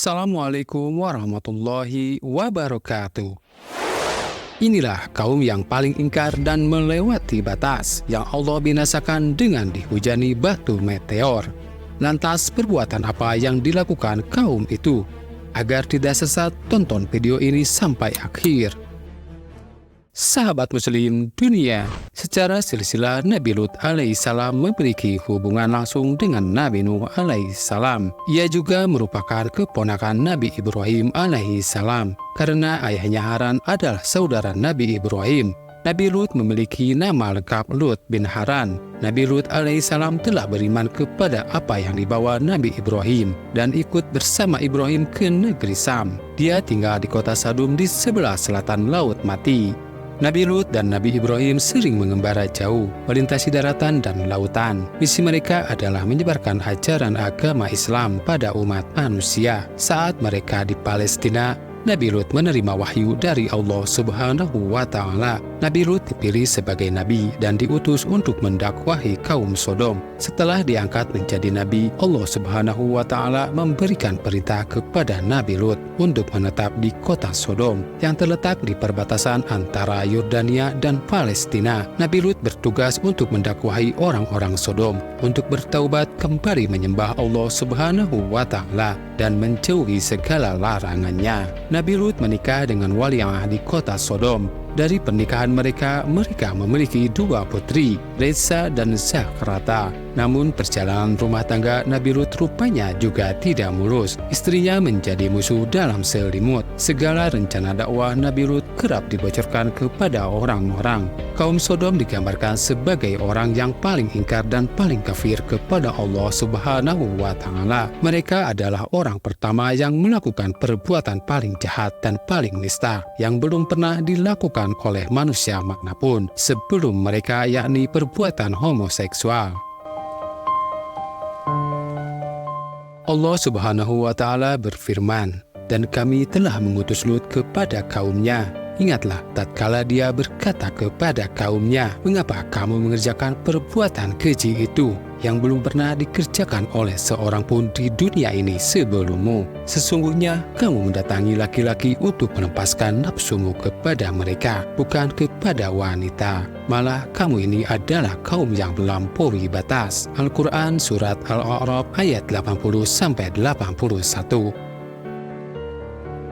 Assalamualaikum warahmatullahi wabarakatuh. Inilah kaum yang paling ingkar dan melewati batas, yang Allah binasakan dengan dihujani batu meteor. Lantas perbuatan apa yang dilakukan kaum itu? Agar tidak sesat, tonton video ini sampai akhir. Sahabat Muslim dunia, secara silsilah Nabi Lut alaihissalam memiliki hubungan langsung dengan Nabi Nuh alaihissalam. Ia juga merupakan keponakan Nabi Ibrahim alaihissalam, karena ayahnya Haran adalah saudara Nabi Ibrahim. Nabi Lut memiliki nama lengkap Lut bin Haran. Nabi Lut alaihissalam telah beriman kepada apa yang dibawa Nabi Ibrahim dan ikut bersama Ibrahim ke negeri Sam. Dia tinggal di kota Sadum di sebelah selatan Laut Mati. Nabi Lut dan Nabi Ibrahim sering mengembara jauh, melintasi daratan dan lautan. Misi mereka adalah menyebarkan ajaran agama Islam pada umat manusia. Saat mereka di Palestina, Nabi Lut menerima wahyu dari Allah Subhanahu wa Ta'ala. Nabi Lut dipilih sebagai nabi dan diutus untuk mendakwahi kaum Sodom. Setelah diangkat menjadi nabi, Allah Subhanahu wa Ta'ala memberikan perintah kepada Nabi Lut untuk menetap di kota Sodom yang terletak di perbatasan antara Yordania dan Palestina. Nabi Lut bertugas untuk mendakwahi orang-orang Sodom untuk bertaubat, kembali menyembah Allah Subhanahu wa Ta'ala dan menjauhi segala larangannya. Nabi Lut menikah dengan Waliyah di kota Sodom. Dari pernikahan mereka memiliki dua putri, Reza dan Zakrata. Namun perjalanan rumah tangga Nabi Lut rupanya juga tidak mulus. Istrinya menjadi musuh dalam selimut. Segala rencana dakwah Nabi Lut kerap dibocorkan kepada orang-orang. Kaum Sodom digambarkan sebagai orang yang paling ingkar dan paling kafir kepada Allah Subhanahu wa Ta'ala. Mereka adalah orang pertama yang melakukan perbuatan paling jahat dan paling nista yang belum pernah dilakukan oleh manusia manapun sebelum mereka, yakni perbuatan homoseksual. Allah Subhanahu wa Ta'ala berfirman, "Dan kami telah mengutus Lut kepada kaumnya. Ingatlah tatkala dia berkata kepada kaumnya, mengapa kamu mengerjakan perbuatan keji itu yang belum pernah dikerjakan oleh seorang pun di dunia ini sebelummu? Sesungguhnya kamu mendatangi laki-laki untuk melepaskan nafsumu kepada mereka, bukan kepada wanita. Malah kamu ini adalah kaum yang melampaui batas." Al-Quran Surat Al-A'raf ayat 80-81.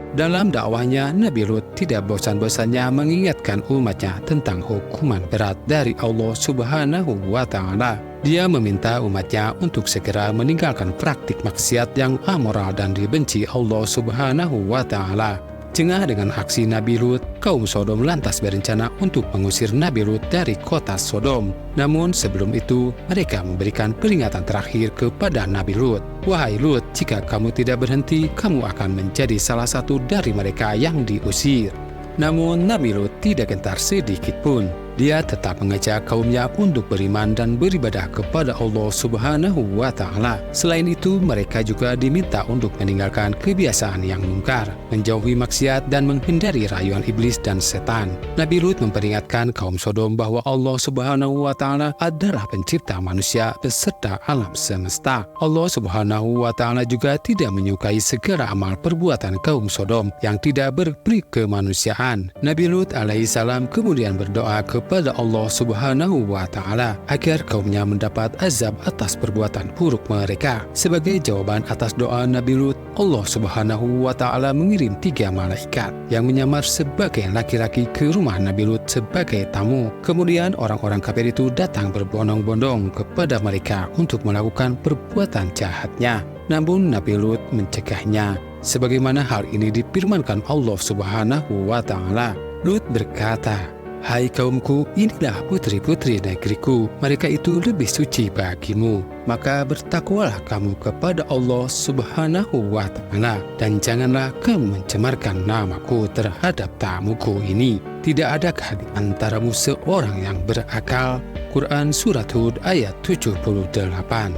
Dalam dakwahnya, Nabi Lut tidak bosan-bosannya mengingatkan umatnya tentang hukuman berat dari Allah Subhanahu wa Ta'ala. Dia meminta umatnya untuk segera meninggalkan praktik maksiat yang amoral dan dibenci Allah Subhanahu wa Ta'ala. Jengah dengan aksi Nabi Lut, kaum Sodom lantas berencana untuk mengusir Nabi Lut dari kota Sodom. Namun sebelum itu, mereka memberikan peringatan terakhir kepada Nabi Lut. "Wahai Lut, jika kamu tidak berhenti, kamu akan menjadi salah satu dari mereka yang diusir." Namun Nabi Lut tidak gentar sedikit pun. Dia tetap mengajak kaumnya untuk beriman dan beribadah kepada Allah Subhanahu wa Ta'ala. Selain itu, mereka juga diminta untuk meninggalkan kebiasaan yang mungkar, menjauhi maksiat dan menghindari rayuan iblis dan setan. Nabi Lut memperingatkan kaum Sodom bahwa Allah Subhanahu wa Ta'ala adalah pencipta manusia beserta alam semesta. Allah Subhanahu wa Ta'ala juga tidak menyukai segala amal perbuatan kaum Sodom yang tidak berperi kemanusiaan. Nabi Lut alaihissalam kemudian berdoa kepada Allah Subhanahu wa Ta'ala agar kaumnya mendapat azab atas perbuatan buruk mereka. Sebagai jawaban atas doa Nabi Lut, Allah Subhanahu wa Ta'ala mengirim 3 malaikat yang menyamar sebagai laki-laki ke rumah Nabi Lut sebagai tamu. Kemudian orang-orang kafir itu datang berbondong-bondong kepada mereka untuk melakukan perbuatan jahatnya. Namun Nabi Lut mencegahnya. Sebagaimana hal ini difirmankan Allah Subhanahu wa Ta'ala. Lut berkata, "Hai kaumku, inilah putri-putri negeriku. Mereka itu lebih suci bagimu. Maka bertakwalah kamu kepada Allah Subhanahu wa Ta'ala, dan janganlah kamu mencemarkan namaku terhadap tamuku ini. Tidak adakah di antaramu seorang yang berakal?" Quran Surat Hud ayat 78.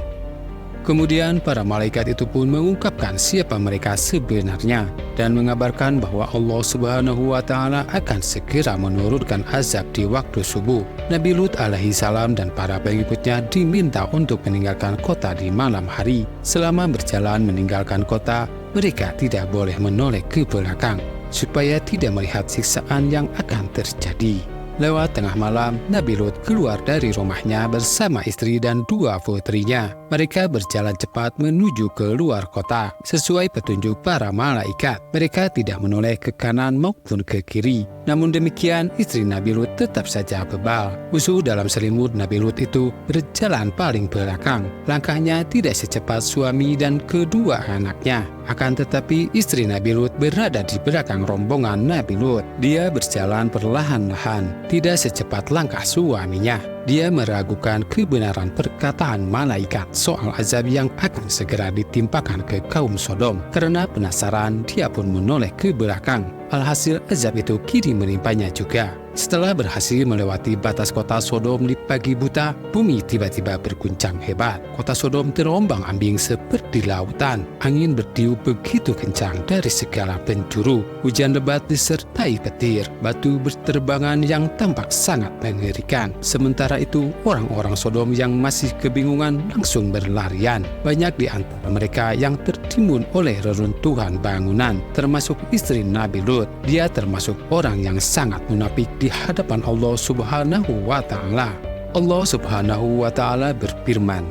Kemudian para malaikat itu pun mengungkapkan siapa mereka sebenarnya dan mengabarkan bahwa Allah Subhanahu wa Ta'ala akan segera menurunkan azab di waktu subuh. Nabi Lut alaihissalam dan para pengikutnya diminta untuk meninggalkan kota di malam hari. Selama berjalan meninggalkan kota, mereka tidak boleh menoleh ke belakang, supaya tidak melihat siksaan yang akan terjadi. Lewat tengah malam, Nabi Lut keluar dari rumahnya bersama istri dan 2 putrinya. Mereka berjalan cepat menuju ke luar kota. Sesuai petunjuk para malaikat, mereka tidak menoleh ke kanan maupun ke kiri. Namun demikian, istri Nabi Lut tetap saja bebal. Musuh dalam selimut Nabi Lut itu berjalan paling belakang. Langkahnya tidak secepat suami dan kedua anaknya. Akan tetapi istri Nabi Lut berada di belakang rombongan Nabi Lut. Dia berjalan perlahan-lahan, tidak secepat langkah suaminya. Dia meragukan kebenaran perkataan malaikat soal azab yang akan segera ditimpakan ke kaum Sodom. Karena penasaran, dia pun menoleh ke belakang. Alhasil azab itu kini menimpanya juga. Setelah berhasil melewati batas kota Sodom di pagi buta, bumi tiba-tiba berguncang hebat. Kota Sodom terombang-ambing seperti lautan. Angin bertiup begitu kencang dari segala penjuru. Hujan lebat disertai petir. Batu berterbangan yang tampak sangat mengerikan. Sementara itu, orang-orang Sodom yang masih kebingungan langsung berlarian. Banyak di antara mereka yang tertimbun oleh reruntuhan bangunan, termasuk istri Nabi Lut. Dia termasuk orang yang sangat munafik di hadapan Allah Subhanahu wa Ta'ala. Allah Subhanahu wa Ta'ala berfirman,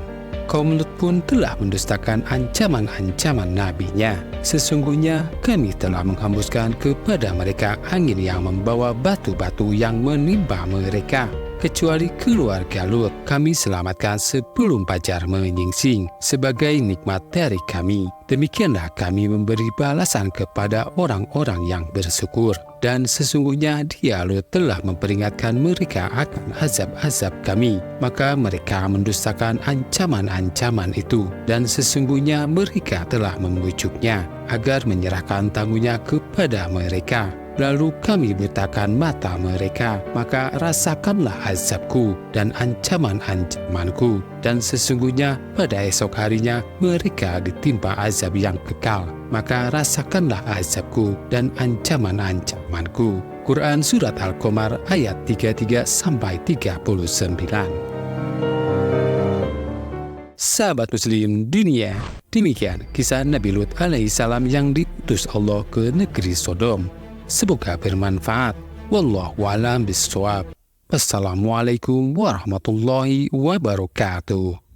kaum Lut pun telah mendustakan ancaman-ancaman nabinya. Sesungguhnya kami telah menghembuskan kepada mereka angin yang membawa batu-batu yang menimpa mereka. Kecuali keluarga Lut, kami selamatkan sebelum fajar menyingsing sebagai nikmat dari kami. Demikianlah kami memberi balasan kepada orang-orang yang bersyukur. Dan sesungguhnya dia Lut telah memperingatkan mereka akan azab-azab kami. Maka mereka mendustakan ancaman-ancaman itu. Dan sesungguhnya mereka telah membujuknya agar menyerahkan tangguhnya kepada mereka. Lalu kami butakan mata mereka, maka rasakanlah azabku dan ancaman-ancamanku. Dan sesungguhnya pada esok harinya mereka ditimpa azab yang kekal, maka rasakanlah azabku dan ancaman-ancamanku. Quran Surat Al-Qamar ayat 33-39. Sahabat Muslim dunia, demikian kisah Nabi Lut alaihissalam yang diutus Allah ke negeri Sodom. Semoga bermanfaat. Wallahu a'lam bishawab. Wassalamualaikum warahmatullahi wabarakatuh.